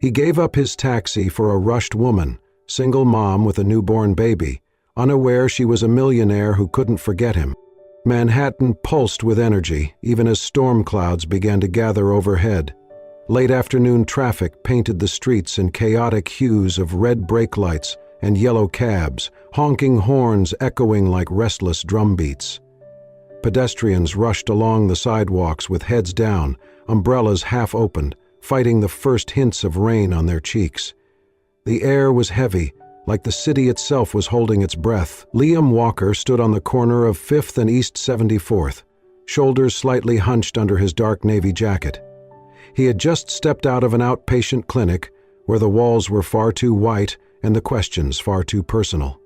He gave up his taxi for a rushed woman, single mom with a newborn baby, unaware she was a millionaire who couldn't forget him. Manhattan pulsed with energy, even as storm clouds began to gather overhead. Late afternoon traffic painted the streets in chaotic hues of red brake lights and yellow cabs, honking horns echoing like restless drumbeats. Pedestrians rushed along the sidewalks with heads down, umbrellas half opened, fighting the first hints of rain on their cheeks. The air was heavy, like the city itself was holding its breath. Liam Walker stood on the corner of 5th and East 74th, shoulders slightly hunched under his dark navy jacket. He had just stepped out of an outpatient clinic where the walls were far too white and the questions far too personal.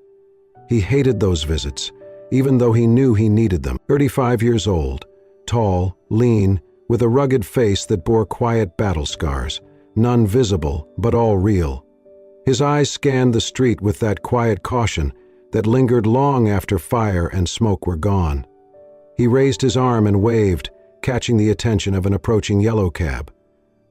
He hated those visits, even though he knew he needed them. 35 years old, tall, lean, with a rugged face that bore quiet battle scars, none visible but all real. His eyes scanned the street with that quiet caution that lingered long after fire and smoke were gone. He raised his arm and waved, catching the attention of an approaching yellow cab.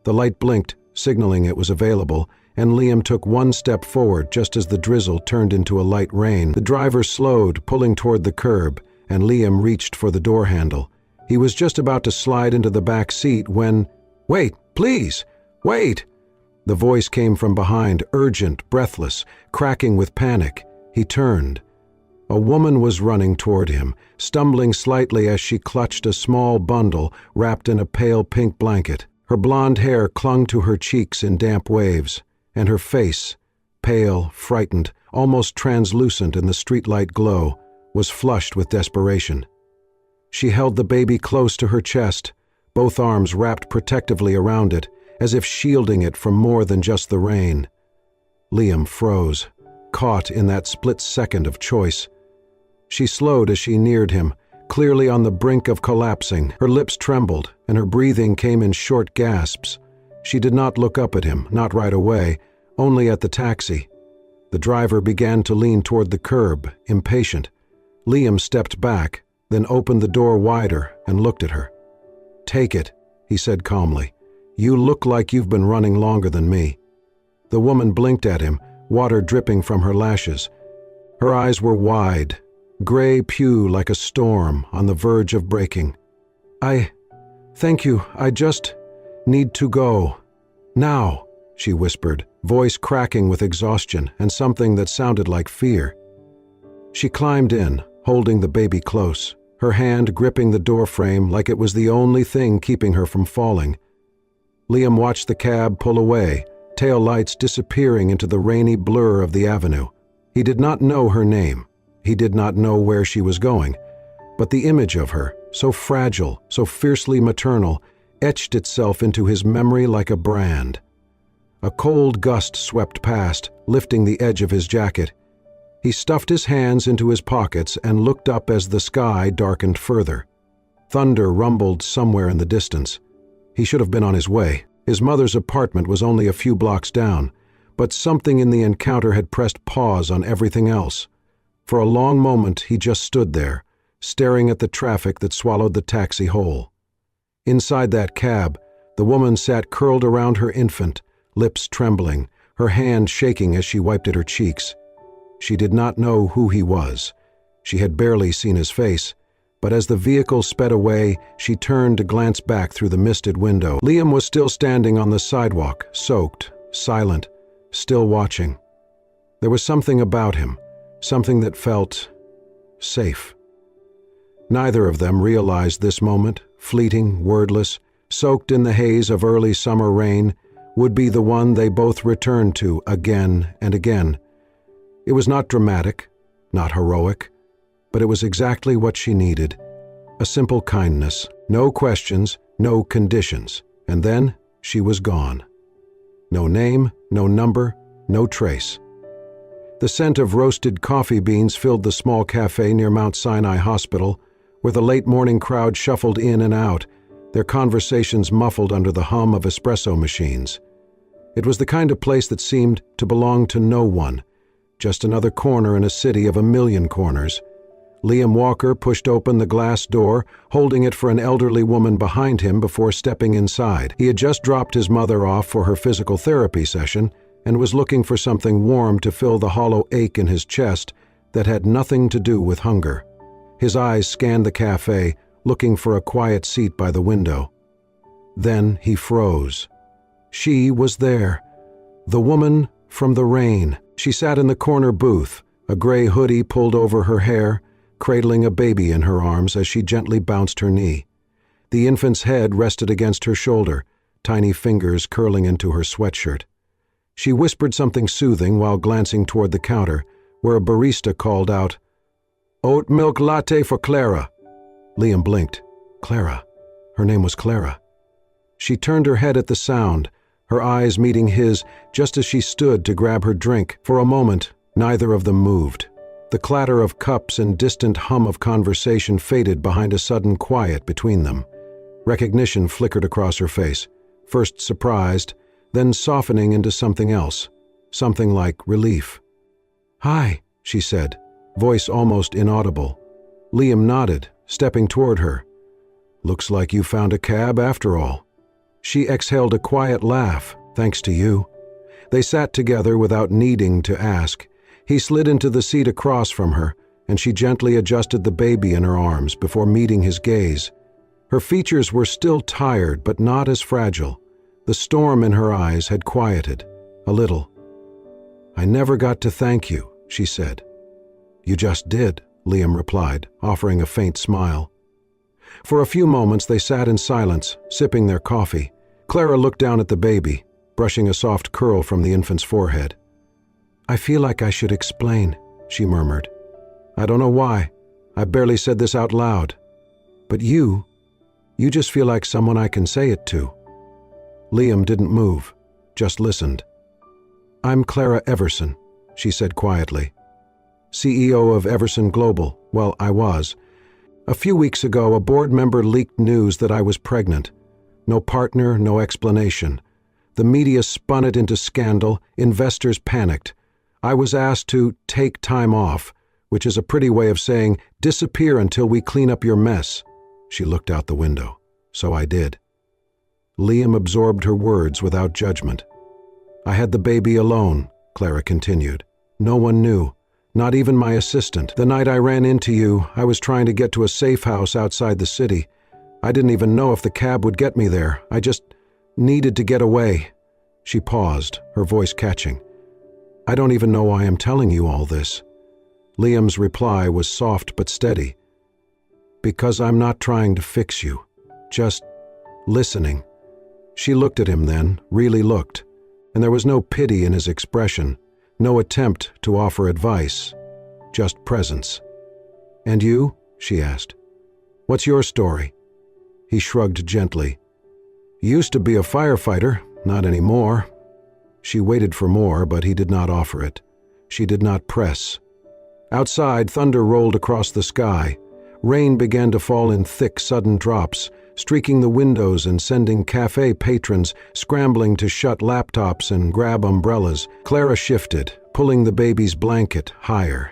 The light blinked, signaling it was available, and Liam took one step forward just as the drizzle turned into a light rain. The driver slowed, pulling toward the curb, and Liam reached for the door handle. He was just about to slide into the back seat when, "Wait, please, wait!" The voice came from behind, urgent, breathless, cracking with panic. He turned. A woman was running toward him, stumbling slightly as she clutched a small bundle wrapped in a pale pink blanket. Her blonde hair clung to her cheeks in damp waves, and her face, pale, frightened, almost translucent in the streetlight glow, was flushed with desperation. She held the baby close to her chest, both arms wrapped protectively around it, as if shielding it from more than just the rain. Liam froze, caught in that split second of choice. She slowed as she neared him, clearly on the brink of collapsing. Her lips trembled, and her breathing came in short gasps. She did not look up at him, not right away, only at the taxi. The driver began to lean toward the curb, impatient. Liam stepped back, then opened the door wider and looked at her. "Take it," he said calmly. "You look like you've been running longer than me." The woman blinked at him, water dripping from her lashes. Her eyes were wide, gray pew like a storm on the verge of breaking. Thank you, I just need to go. Now," she whispered, voice cracking with exhaustion and something that sounded like fear. She climbed in, holding the baby close, her hand gripping the doorframe like it was the only thing keeping her from falling. Liam watched the cab pull away, tail lights disappearing into the rainy blur of the avenue. He did not know her name. He did not know where she was going, but the image of her, so fragile, so fiercely maternal, etched itself into his memory like a brand. A cold gust swept past, lifting the edge of his jacket. He stuffed his hands into his pockets and looked up as the sky darkened further. Thunder rumbled somewhere in the distance. He should have been on his way. His mother's apartment was only a few blocks down, but something in the encounter had pressed pause on everything else. For a long moment he just stood there, staring at the traffic that swallowed the taxi whole. Inside that cab, the woman sat curled around her infant, lips trembling, her hand shaking as she wiped at her cheeks. She did not know who he was. She had barely seen his face, but as the vehicle sped away, she turned to glance back through the misted window. Liam was still standing on the sidewalk, soaked, silent, still watching. There was something about him, something that felt safe. Neither of them realized this moment, fleeting, wordless, soaked in the haze of early summer rain, would be the one they both returned to again and again. It was not dramatic, not heroic, but it was exactly what she needed. A simple kindness, no questions, no conditions, and then she was gone. No name, no number, no trace. The scent of roasted coffee beans filled the small cafe near Mount Sinai Hospital, where the late morning crowd shuffled in and out, their conversations muffled under the hum of espresso machines. It was the kind of place that seemed to belong to no one, just another corner in a city of a million corners. Liam Walker pushed open the glass door, holding it for an elderly woman behind him before stepping inside. He had just dropped his mother off for her physical therapy session and was looking for something warm to fill the hollow ache in his chest that had nothing to do with hunger. His eyes scanned the cafe, looking for a quiet seat by the window. Then he froze. She was there. The woman from the rain. She sat in the corner booth, a gray hoodie pulled over her hair, cradling a baby in her arms as she gently bounced her knee. The infant's head rested against her shoulder, tiny fingers curling into her sweatshirt. She whispered something soothing while glancing toward the counter, where a barista called out, "Oat milk latte for Clara." Liam blinked. Clara. Her name was Clara. She turned her head at the sound, her eyes meeting his just as she stood to grab her drink. For a moment, neither of them moved. The clatter of cups and distant hum of conversation faded behind a sudden quiet between them. Recognition flickered across her face, first surprised, then softening into something else, something like relief. "Hi," she said, voice almost inaudible. Liam nodded, stepping toward her. "Looks like you found a cab after all." She exhaled a quiet laugh, "Thanks to you." They sat together without needing to ask. He slid into the seat across from her, and she gently adjusted the baby in her arms before meeting his gaze. Her features were still tired, but not as fragile. The storm in her eyes had quieted, a little. "I never got to thank you," she said. "You just did," Liam replied, offering a faint smile. For a few moments they sat in silence, sipping their coffee. Clara looked down at the baby, brushing a soft curl from the infant's forehead. "I feel like I should explain," she murmured. "I don't know why. I barely said this out loud. But you just feel like someone I can say it to." Liam didn't move, just listened. "I'm Clara Everson," she said quietly. "CEO of Everson Global. Well, I was. A few weeks ago, a board member leaked news that I was pregnant. No partner, no explanation. The media spun it into scandal, investors panicked. I was asked to take time off, which is a pretty way of saying disappear until we clean up your mess." She looked out the window. "So I did." Liam absorbed her words without judgment. "I had the baby alone," Clara continued. "No one knew, not even my assistant. The night I ran into you, I was trying to get to a safe house outside the city. I didn't even know if the cab would get me there. I just needed to get away." She paused, her voice catching. "I don't even know why I'm telling you all this." Liam's reply was soft but steady. "Because I'm not trying to fix you. Just listening." She looked at him then, really looked, and there was no pity in his expression, no attempt to offer advice, just presence. "And you?" she asked. "What's your story?" He shrugged gently. "Used to be a firefighter, not anymore." She waited for more, but he did not offer it. She did not press. Outside, thunder rolled across the sky. Rain began to fall in thick, sudden drops, streaking the windows and sending cafe patrons scrambling to shut laptops and grab umbrellas. Clara shifted, pulling the baby's blanket higher.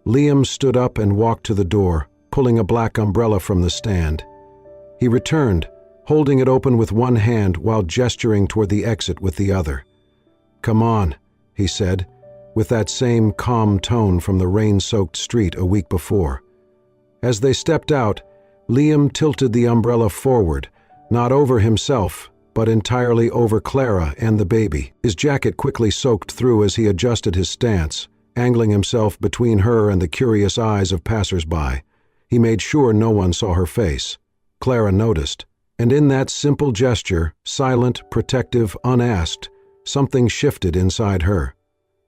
Liam stood up and walked to the door, pulling a black umbrella from the stand. He returned, holding it open with one hand while gesturing toward the exit with the other. "Come on," he said, with that same calm tone from the rain-soaked street a week before. As they stepped out, Liam tilted the umbrella forward, not over himself, but entirely over Clara and the baby. His jacket quickly soaked through as he adjusted his stance, angling himself between her and the curious eyes of passers-by. He made sure no one saw her face. Clara noticed, and in that simple gesture, silent, protective, unasked, something shifted inside her.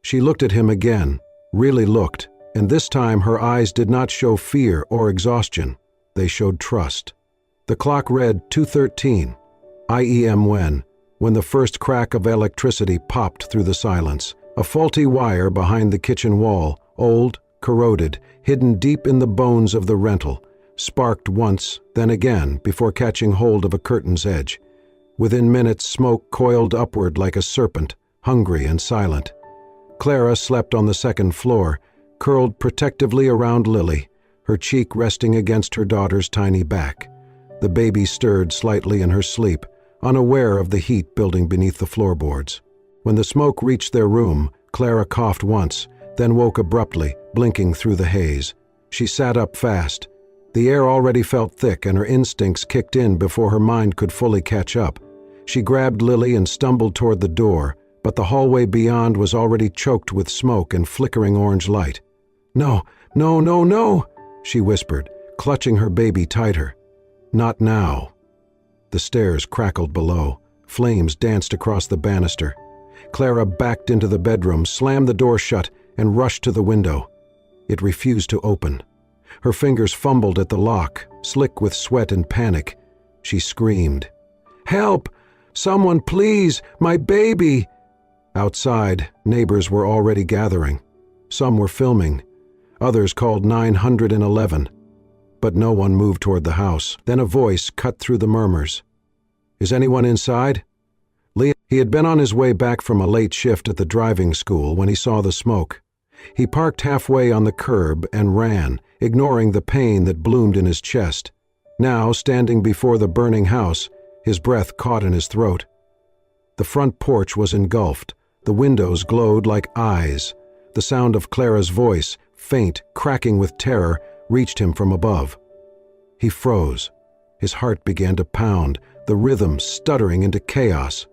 She looked at him again, really looked, and this time her eyes did not show fear or exhaustion. They showed trust. The clock read 2:13, IEM when the first crack of electricity popped through the silence. A faulty wire behind the kitchen wall, old, corroded, hidden deep in the bones of the rental, sparked once, then again, before catching hold of a curtain's edge. Within minutes, smoke coiled upward like a serpent, hungry and silent. Clara slept on the second floor, curled protectively around Lily, her cheek resting against her daughter's tiny back. The baby stirred slightly in her sleep, unaware of the heat building beneath the floorboards. When the smoke reached their room, Clara coughed once, then woke abruptly, blinking through the haze. She sat up fast. The air already felt thick and her instincts kicked in before her mind could fully catch up. She grabbed Lily and stumbled toward the door, but the hallway beyond was already choked with smoke and flickering orange light. "No, no, no, no," she whispered, clutching her baby tighter. "Not now." The stairs crackled below. Flames danced across the banister. Clara backed into the bedroom, slammed the door shut, and rushed to the window. It refused to open. Her fingers fumbled at the lock, slick with sweat and panic. She screamed, "Help! Someone, please! My baby!" Outside, neighbors were already gathering. Some were filming. Others called 911. But no one moved toward the house. Then a voice cut through the murmurs. "Is anyone inside?" He had been on his way back from a late shift at the driving school when he saw the smoke. He parked halfway on the curb and ran, ignoring the pain that bloomed in his chest. Now, standing before the burning house, his breath caught in his throat. The front porch was engulfed. The windows glowed like eyes. The sound of Clara's voice, faint, cracking with terror, reached him from above. He froze. His heart began to pound, the rhythm stuttering into chaos.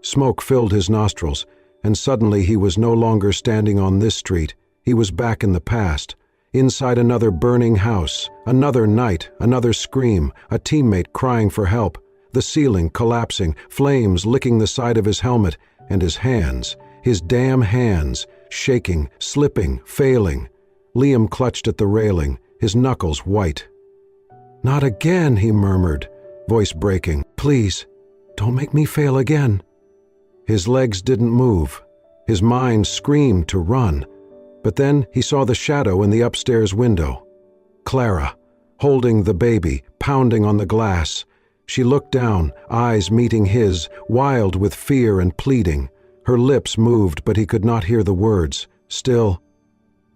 Smoke filled his nostrils, and suddenly he was no longer standing on this street. He was back in the past, inside another burning house, another night, another scream, a teammate crying for help, the ceiling collapsing, flames licking the side of his helmet, and his hands, his damn hands, shaking, slipping, failing. Liam clutched at the railing, his knuckles white. "Not again," he murmured, voice breaking. "Please, don't make me fail again." His legs didn't move. His mind screamed to run. But then he saw the shadow in the upstairs window. Clara, holding the baby, pounding on the glass. She looked down, eyes meeting his, wild with fear and pleading. Her lips moved, but he could not hear the words. Still,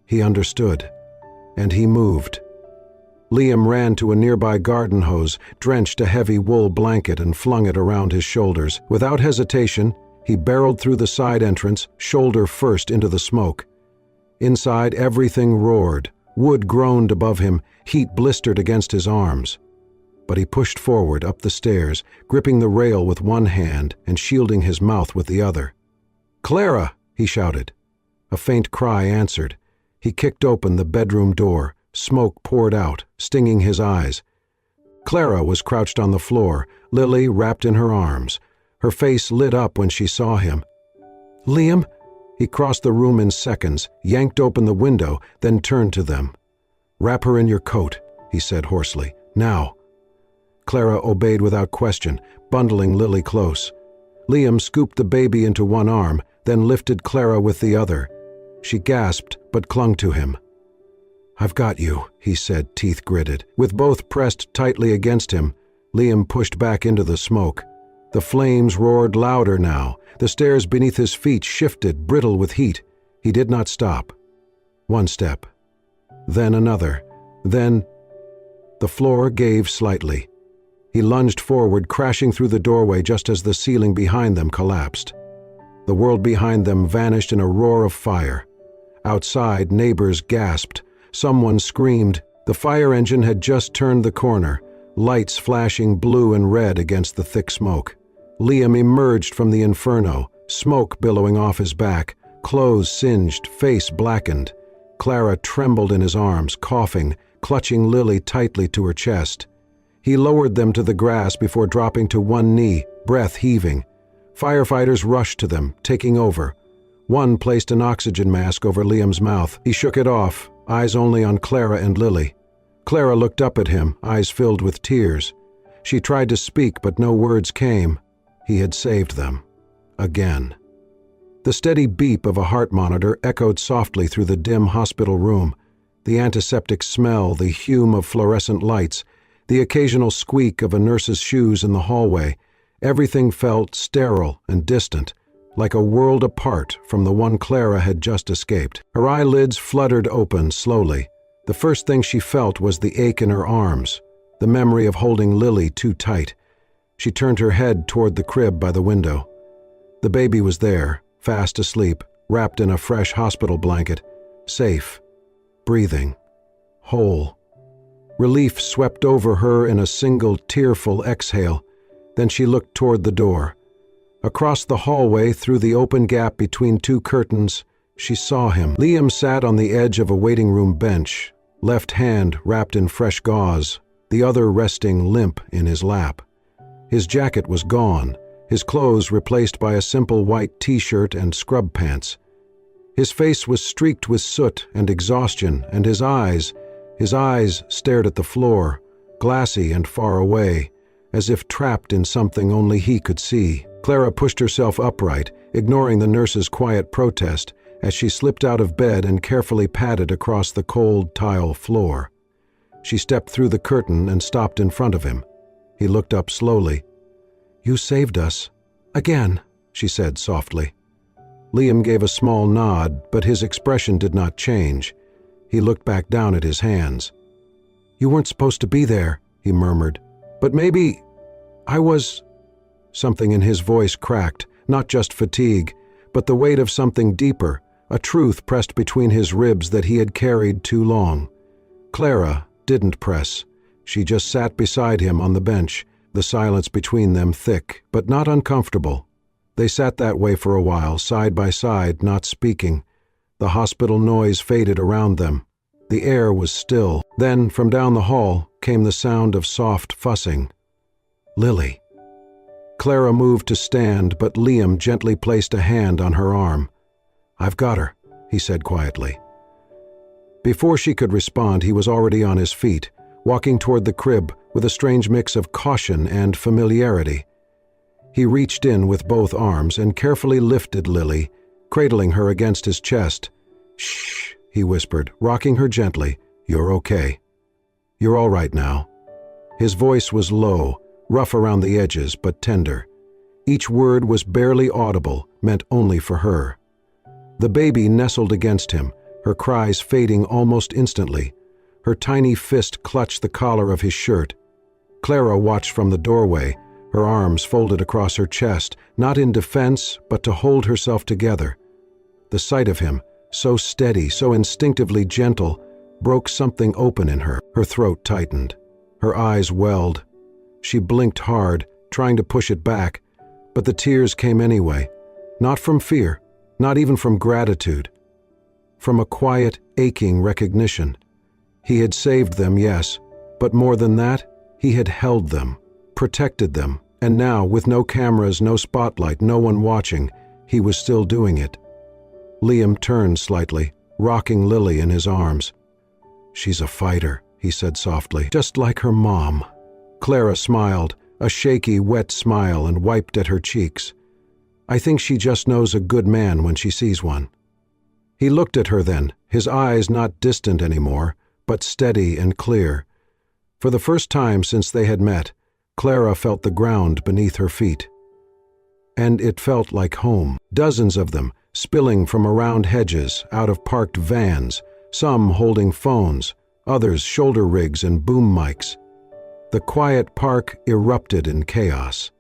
he understood. And he moved. Liam ran to a nearby garden hose, drenched a heavy wool blanket and flung it around his shoulders. Without hesitation, he barreled through the side entrance, shoulder first into the smoke. Inside, everything roared. Wood groaned above him, heat blistered against his arms. But he pushed forward up the stairs, gripping the rail with one hand and shielding his mouth with the other. "Clara!" he shouted. A faint cry answered. He kicked open the bedroom door. Smoke poured out, stinging his eyes. Clara was crouched on the floor, Lily wrapped in her arms. Her face lit up when she saw him. "Liam!" He crossed the room in seconds, yanked open the window, then turned to them. "Wrap her in your coat," he said hoarsely. "Now." Clara obeyed without question, bundling Lily close. Liam scooped the baby into one arm, then lifted Clara with the other. She gasped, but clung to him. "I've got you," he said, teeth gritted. With both pressed tightly against him, Liam pushed back into the smoke. The flames roared louder now. The stairs beneath his feet shifted, brittle with heat. He did not stop. One step. Then another. Then the floor gave slightly. He lunged forward, crashing through the doorway just as the ceiling behind them collapsed. The world behind them vanished in a roar of fire. Outside, neighbors gasped. Someone screamed. The fire engine had just turned the corner, lights flashing blue and red against the thick smoke. Liam emerged from the inferno, smoke billowing off his back, clothes singed, face blackened. Clara trembled in his arms, coughing, clutching Lily tightly to her chest. He lowered them to the grass before dropping to one knee, breath heaving. Firefighters rushed to them, taking over. One placed an oxygen mask over Liam's mouth. He shook it off, eyes only on Clara and Lily. Clara looked up at him, eyes filled with tears. She tried to speak, but no words came. He had saved them. Again. The steady beep of a heart monitor echoed softly through the dim hospital room. The antiseptic smell, the hume of fluorescent lights, the occasional squeak of a nurse's shoes in the hallway, everything felt sterile and distant, like a world apart from the one Clara had just escaped. Her eyelids fluttered open slowly. The first thing she felt was the ache in her arms, the memory of holding Lily too tight. She turned her head toward the crib by the window. The baby was there, fast asleep, wrapped in a fresh hospital blanket, safe, breathing, whole. Relief swept over her in a single tearful exhale. Then she looked toward the door. Across the hallway, through the open gap between two curtains, she saw him. Liam sat on the edge of a waiting room bench, left hand wrapped in fresh gauze, the other resting limp in his lap. His jacket was gone, his clothes replaced by a simple white t-shirt and scrub pants. His face was streaked with soot and exhaustion, and his eyes stared at the floor, glassy and far away, as if trapped in something only he could see. Clara pushed herself upright, ignoring the nurse's quiet protest, as she slipped out of bed and carefully padded across the cold tile floor. She stepped through the curtain and stopped in front of him. He looked up slowly. "You saved us. Again," she said softly. Liam gave a small nod, but his expression did not change. He looked back down at his hands. "You weren't supposed to be there," he murmured. "But maybe I was—" Something in his voice cracked, not just fatigue, but the weight of something deeper, a truth pressed between his ribs that he had carried too long. Clara didn't press. She just sat beside him on the bench, the silence between them thick, but not uncomfortable. They sat that way for a while, side by side, not speaking. The hospital noise faded around them. The air was still. Then, from down the hall, came the sound of soft fussing. Lily. Clara moved to stand, but Liam gently placed a hand on her arm. "I've got her," he said quietly. Before she could respond, he was already on his feet, walking toward the crib with a strange mix of caution and familiarity. He reached in with both arms and carefully lifted Lily, cradling her against his chest. "Shh," he whispered, rocking her gently. "You're okay. You're all right now." His voice was low, rough around the edges, but tender. Each word was barely audible, meant only for her. The baby nestled against him, her cries fading almost instantly. Her tiny fist clutched the collar of his shirt. Clara watched from the doorway, her arms folded across her chest, not in defense, but to hold herself together. The sight of him, so steady, so instinctively gentle, broke something open in her. Her throat tightened. Her eyes welled. She blinked hard, trying to push it back, but the tears came anyway, not from fear, not even from gratitude, from a quiet, aching recognition. He had saved them, yes, but more than that, he had held them, protected them, and now, with no cameras, no spotlight, no one watching, he was still doing it. Liam turned slightly, rocking Lily in his arms. "She's a fighter," he said softly, "just like her mom." Clara smiled, a shaky, wet smile, and wiped at her cheeks. "I think she just knows a good man when she sees one." He looked at her then, his eyes not distant anymore, but steady and clear. For the first time since they had met, Clara felt the ground beneath her feet. And it felt like home. Dozens of them, spilling from around hedges, out of parked vans, some holding phones, others shoulder rigs and boom mics. The quiet park erupted in chaos.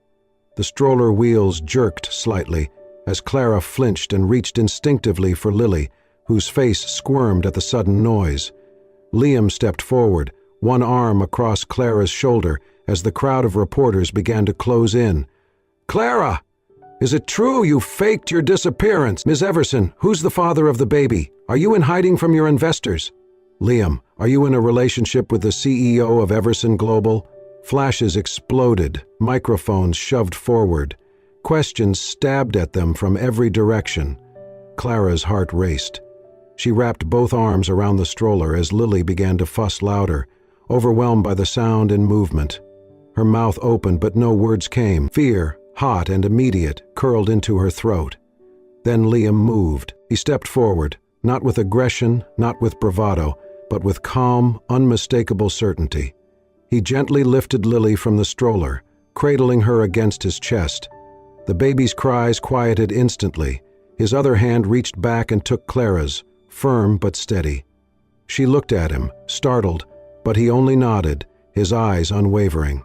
The stroller wheels jerked slightly as Clara flinched and reached instinctively for Lily, whose face squirmed at the sudden noise. Liam stepped forward, one arm across Clara's shoulder as the crowd of reporters began to close in. "Clara! Is it true you faked your disappearance? Ms. Everson, who's the father of the baby? Are you in hiding from your investors? Liam, are you in a relationship with the CEO of Everson Global?" Flashes exploded, microphones shoved forward. Questions stabbed at them from every direction. Clara's heart raced. She wrapped both arms around the stroller as Lily began to fuss louder, overwhelmed by the sound and movement. Her mouth opened, but no words came. Fear, hot and immediate, curled into her throat. Then Liam moved. He stepped forward, not with aggression, not with bravado, but with calm, unmistakable certainty. He gently lifted Lily from the stroller, cradling her against his chest. The baby's cries quieted instantly. His other hand reached back and took Clara's, firm but steady. She looked at him, startled, but he only nodded, his eyes unwavering.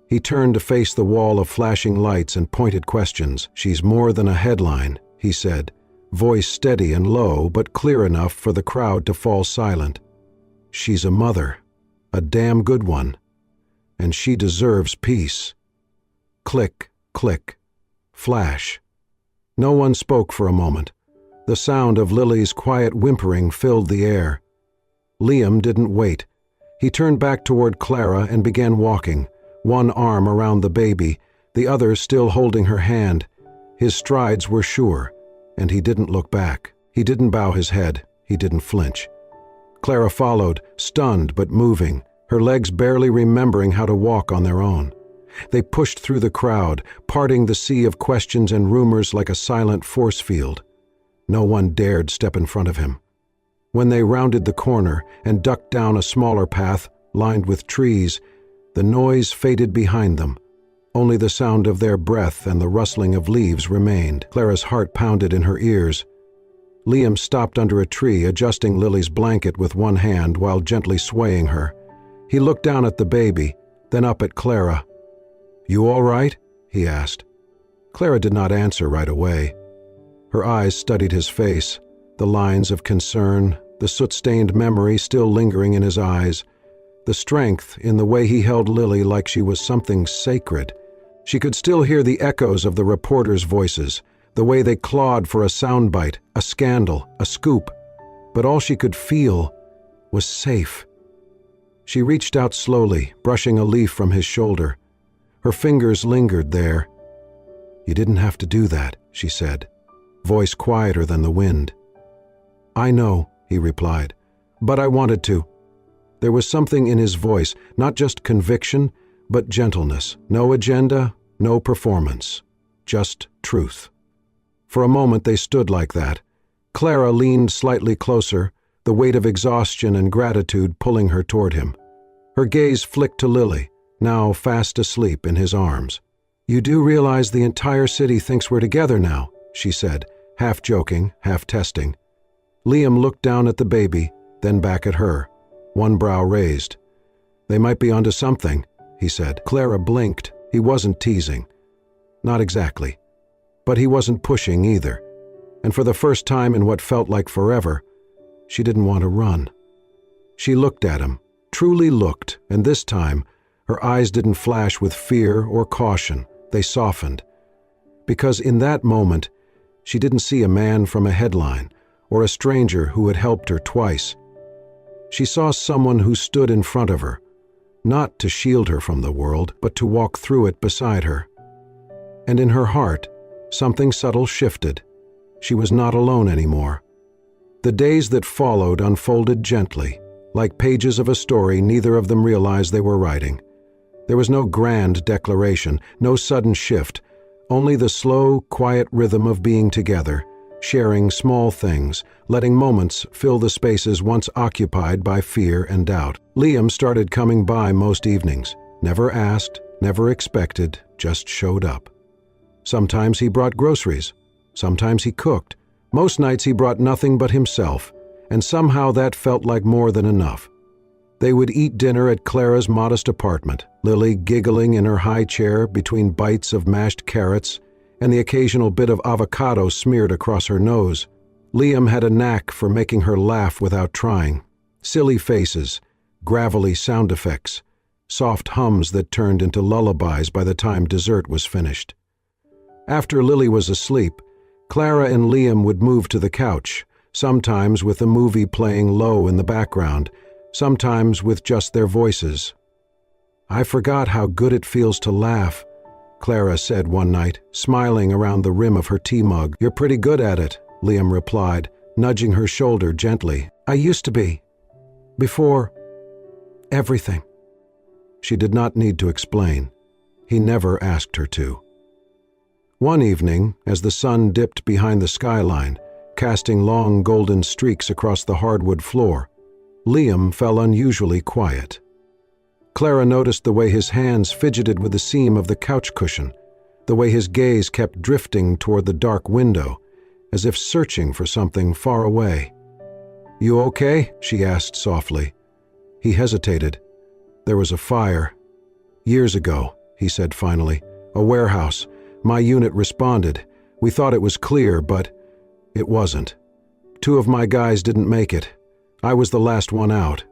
He turned to face the wall of flashing lights and pointed questions. "She's more than a headline," he said, voice steady and low but clear enough for the crowd to fall silent. "She's a mother, a damn good one, and she deserves peace." Click, click, flash. No one spoke for a moment. The sound of Lily's quiet whimpering filled the air. Liam didn't wait. He turned back toward Clara and began walking, one arm around the baby, the other still holding her hand. His strides were sure, and he didn't look back. He didn't bow his head. He didn't flinch. Clara followed, stunned but moving, her legs barely remembering how to walk on their own. They pushed through the crowd, parting the sea of questions and rumors like a silent force field. No one dared step in front of him. When they rounded the corner and ducked down a smaller path lined with trees, the noise faded behind them. Only the sound of their breath and the rustling of leaves remained. Clara's heart pounded in her ears. Liam stopped under a tree, adjusting Lily's blanket with one hand while gently swaying her. He looked down at the baby, then up at Clara. "You all right?" he asked. Clara did not answer right away. Her eyes studied his face, the lines of concern, the soot-stained memory still lingering in his eyes, the strength in the way he held Lily like she was something sacred. She could still hear the echoes of the reporters' voices, the way they clawed for a soundbite, a scandal, a scoop, but all she could feel was safe. She reached out slowly, brushing a leaf from his shoulder. Her fingers lingered there. "You didn't have to do that," she said, voice quieter than the wind. "I know," he replied, "but I wanted to." There was something in his voice, not just conviction, but gentleness. No agenda, no performance, just truth. For a moment they stood like that. Clara leaned slightly closer, the weight of exhaustion and gratitude pulling her toward him. Her gaze flicked to Lily, now fast asleep in his arms. "You do realize the entire city thinks we're together now," she said, half joking, half testing. Liam looked down at the baby, then back at her, one brow raised. "They might be onto something," he said. Clara blinked. He wasn't teasing. Not exactly. But he wasn't pushing either. And for the first time in what felt like forever, she didn't want to run. She looked at him, truly looked, and this time, her eyes didn't flash with fear or caution. They softened. Because in that moment, she didn't see a man from a headline or a stranger who had helped her twice. She saw someone who stood in front of her, not to shield her from the world, but to walk through it beside her. And in her heart, something subtle shifted. She was not alone anymore. The days that followed unfolded gently, like pages of a story neither of them realized they were writing. There was no grand declaration, no sudden shift, only the slow, quiet rhythm of being together, sharing small things, letting moments fill the spaces once occupied by fear and doubt. Liam started coming by most evenings, never asked, never expected, just showed up. Sometimes he brought groceries, sometimes he cooked. Most nights he brought nothing but himself, and somehow that felt like more than enough. They would eat dinner at Clara's modest apartment, Lily giggling in her high chair between bites of mashed carrots and the occasional bit of avocado smeared across her nose. Liam had a knack for making her laugh without trying. Silly faces, gravelly sound effects, soft hums that turned into lullabies by the time dessert was finished. After Lily was asleep, Clara and Liam would move to the couch, sometimes with a movie playing low in the background, sometimes with just their voices. "I forgot how good it feels to laugh," Clara said one night, smiling around the rim of her tea mug. "You're pretty good at it," Liam replied, nudging her shoulder gently. "I used to be. Before everything." She did not need to explain. He never asked her to. One evening, as the sun dipped behind the skyline, casting long golden streaks across the hardwood floor, Liam fell unusually quiet. Clara noticed the way his hands fidgeted with the seam of the couch cushion, the way his gaze kept drifting toward the dark window, as if searching for something far away. "You okay?" she asked softly. He hesitated. "There was a fire. Years ago," he said finally. "A warehouse. My unit responded. We thought it was clear, but it wasn't. 2 of my guys didn't make it. I was the last one out."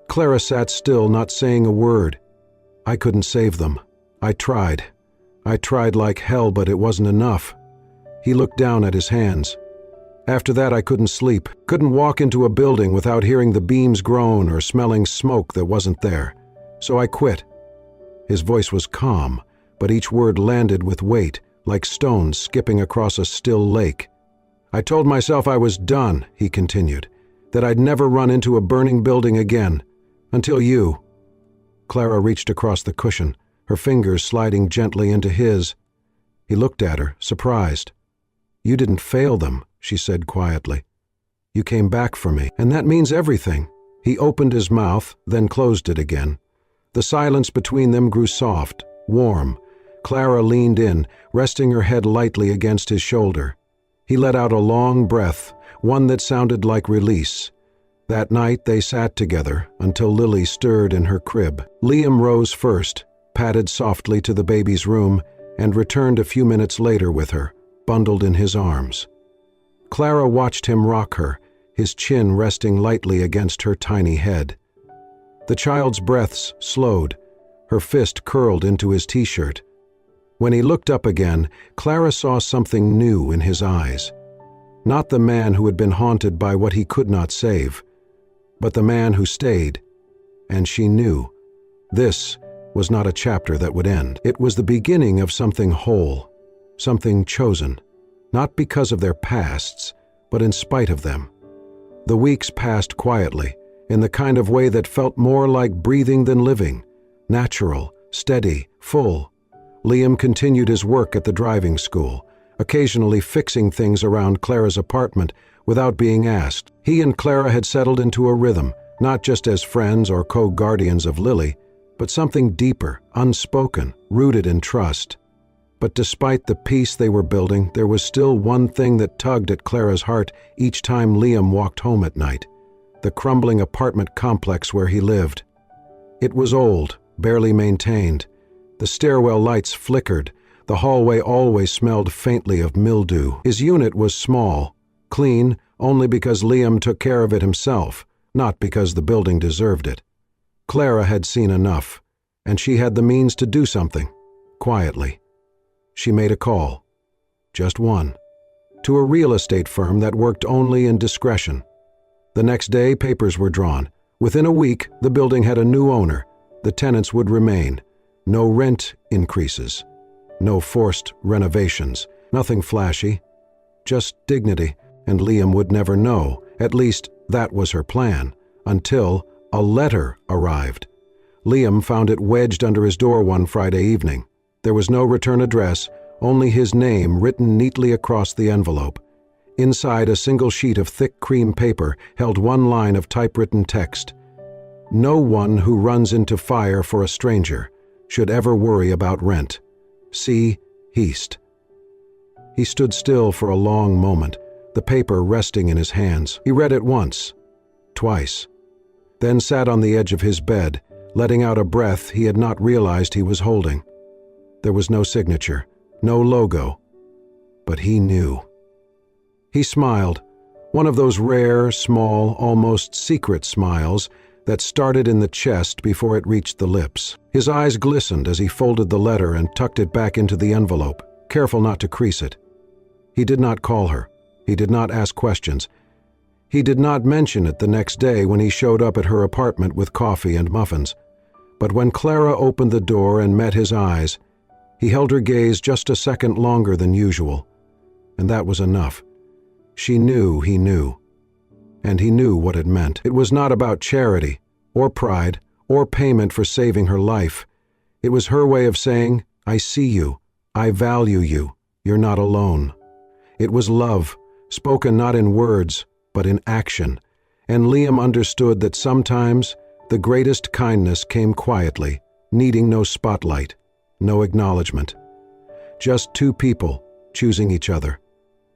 Clara sat still, not saying a word. "I couldn't save them. I tried. I tried like hell, but it wasn't enough." He looked down at his hands. "After that, I couldn't sleep, couldn't walk into a building without hearing the beams groan or smelling smoke that wasn't there. So I quit." His voice was calm, but each word landed with weight, like stones skipping across a still lake. "I told myself I was done," he continued, "that I'd never run into a burning building again. Until you." Clara reached across the cushion, her fingers sliding gently into his. He looked at her, surprised. "You didn't fail them," she said quietly. "You came back for me, and that means everything." He opened his mouth, then closed it again. The silence between them grew soft, warm. Clara leaned in, resting her head lightly against his shoulder. He let out a long breath, one that sounded like release. That night they sat together until Lily stirred in her crib. Liam rose first, padded softly to the baby's room, and returned a few minutes later with her, bundled in his arms. Clara watched him rock her, his chin resting lightly against her tiny head. The child's breaths slowed, her fist curled into his t-shirt. When he looked up again, Clara saw something new in his eyes. Not the man who had been haunted by what he could not save, but the man who stayed. And she knew. This was not a chapter that would end. It was the beginning of something whole, something chosen, not because of their pasts, but in spite of them. The weeks passed quietly, in the kind of way that felt more like breathing than living, natural, steady, full. Liam continued his work at the driving school, occasionally fixing things around Clara's apartment without being asked. He and Clara had settled into a rhythm, not just as friends or co-guardians of Lily, but something deeper, unspoken, rooted in trust. But despite the peace they were building, there was still one thing that tugged at Clara's heart each time Liam walked home at night: the crumbling apartment complex where he lived. It was old, barely maintained. The stairwell lights flickered. The hallway always smelled faintly of mildew. His unit was small, clean only because Liam took care of it himself, not because the building deserved it. Clara had seen enough, and she had the means to do something, quietly. She made a call, just one, to a real estate firm that worked only in discretion. The next day, papers were drawn. Within a week, the building had a new owner. The tenants would remain. No rent increases. No forced renovations. Nothing flashy. Just dignity, and Liam would never know. At least, that was her plan, until a letter arrived. Liam found it wedged under his door one Friday evening. There was no return address, only his name written neatly across the envelope. Inside, a single sheet of thick cream paper held one line of typewritten text: "No one who runs into fire for a stranger should ever worry about rent. C. Heast." He stood still for a long moment, the paper resting in his hands. He read it once, twice, then sat on the edge of his bed, letting out a breath he had not realized he was holding. There was no signature, no logo, but he knew. He smiled, one of those rare, small, almost secret smiles that started in the chest before it reached the lips. His eyes glistened as he folded the letter and tucked it back into the envelope, careful not to crease it. He did not call her. He did not ask questions. He did not mention it the next day when he showed up at her apartment with coffee and muffins. But when Clara opened the door and met his eyes, he held her gaze just a second longer than usual. And that was enough. She knew he knew. And he knew what it meant. It was not about charity, or pride, or payment for saving her life. It was her way of saying, "I see you. I value you. You're not alone." It was love, spoken not in words, but in action. And Liam understood that sometimes the greatest kindness came quietly, needing no spotlight, no acknowledgement. Just 2 people choosing each other.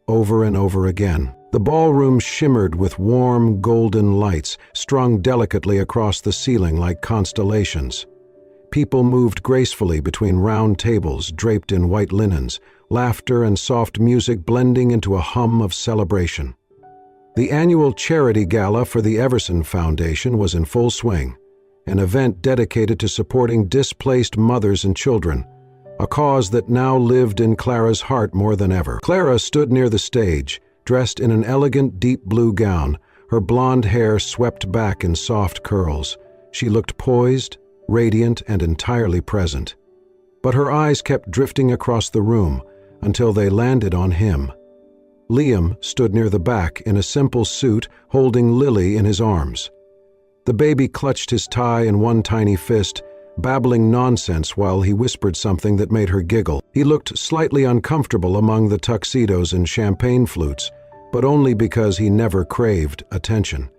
over and over again. The ballroom shimmered with warm, golden lights strung delicately across the ceiling like constellations. People moved gracefully between round tables draped in white linens, laughter and soft music blending into a hum of celebration. The annual charity gala for the Everson Foundation was in full swing, an event dedicated to supporting displaced mothers and children, a cause that now lived in Clara's heart more than ever. Clara stood near the stage, dressed in an elegant deep blue gown, her blonde hair swept back in soft curls. She looked poised, radiant, and entirely present. But her eyes kept drifting across the room until they landed on him. Liam stood near the back in a simple suit, holding Lily in his arms. The baby clutched his tie in one tiny fist, babbling nonsense while he whispered something that made her giggle. He looked slightly uncomfortable among the tuxedos and champagne flutes, but only because he never craved attention.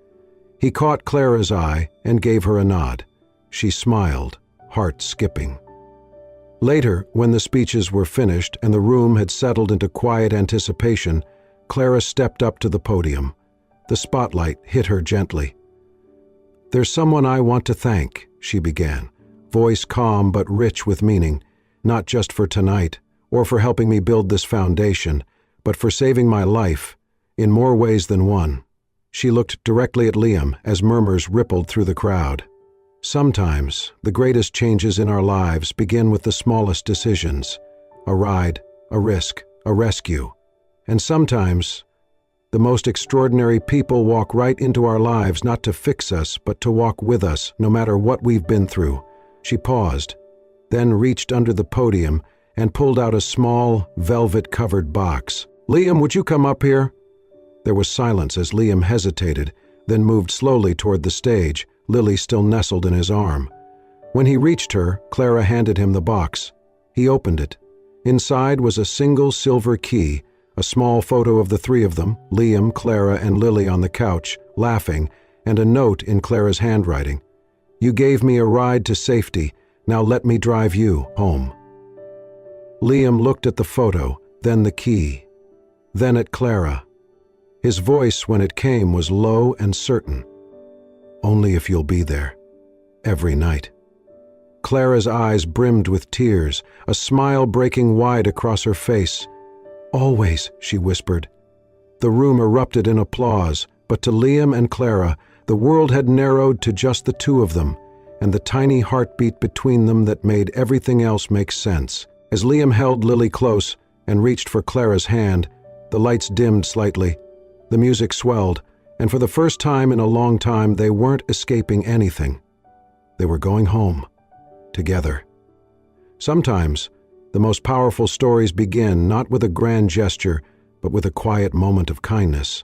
He caught Clara's eye and gave her a nod. She smiled, heart skipping. Later, when the speeches were finished and the room had settled into quiet anticipation, Clara stepped up to the podium. The spotlight hit her gently. "There's someone I want to thank," she began, voice calm but rich with meaning, "not just for tonight, or for helping me build this foundation, but for saving my life, in more ways than one." She looked directly at Liam as murmurs rippled through the crowd. Sometimes, the greatest changes in our lives begin with the smallest decisions: a ride, a risk, a rescue. And sometimes, the most extraordinary people walk right into our lives not to fix us, but to walk with us, no matter what we've been through. She paused, then reached under the podium and pulled out a small, velvet-covered box. "Liam, would you come up here?" There was silence as Liam hesitated, then moved slowly toward the stage, Lily still nestled in his arm. When he reached her, Clara handed him the box. He opened it. Inside was a single silver key, a small photo of the three of them, Liam, Clara, and Lily on the couch, laughing, and a note in Clara's handwriting. "You gave me a ride to safety. Now let me drive you home." Liam looked at the photo, then the key, then at Clara. His voice, when it came, was low and certain. "Only if you'll be there. Every night." Clara's eyes brimmed with tears, a smile breaking wide across her face. "Always," she whispered. The room erupted in applause, but to Liam and Clara, the world had narrowed to just the two of them, and the tiny heartbeat between them that made everything else make sense. As Liam held Lily close and reached for Clara's hand, the lights dimmed slightly. The music swelled, and for the first time in a long time, they weren't escaping anything. They were going home, together. Sometimes, the most powerful stories begin not with a grand gesture, but with a quiet moment of kindness.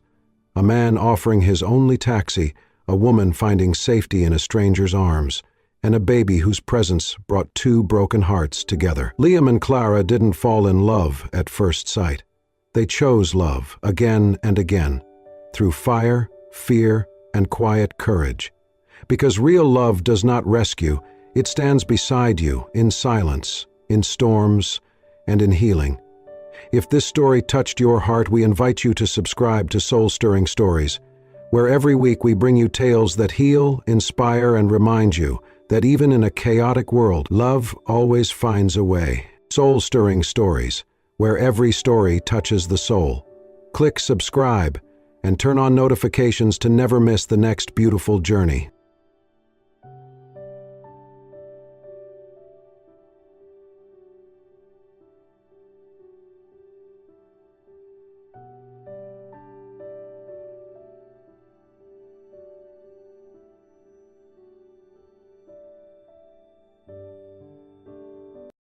A man offering his only taxi, a woman finding safety in a stranger's arms, and a baby whose presence brought two broken hearts together. Liam and Clara didn't fall in love at first sight. They chose love again and again, through fire, fear, and quiet courage. Because real love does not rescue, it stands beside you in silence, in storms, and in healing. If this story touched your heart, we invite you to subscribe to Soul-Stirring Stories, where every week we bring you tales that heal, inspire, and remind you that even in a chaotic world, love always finds a way. Soul-Stirring Stories, where every story touches the soul. Click subscribe and turn on notifications to never miss the next beautiful journey.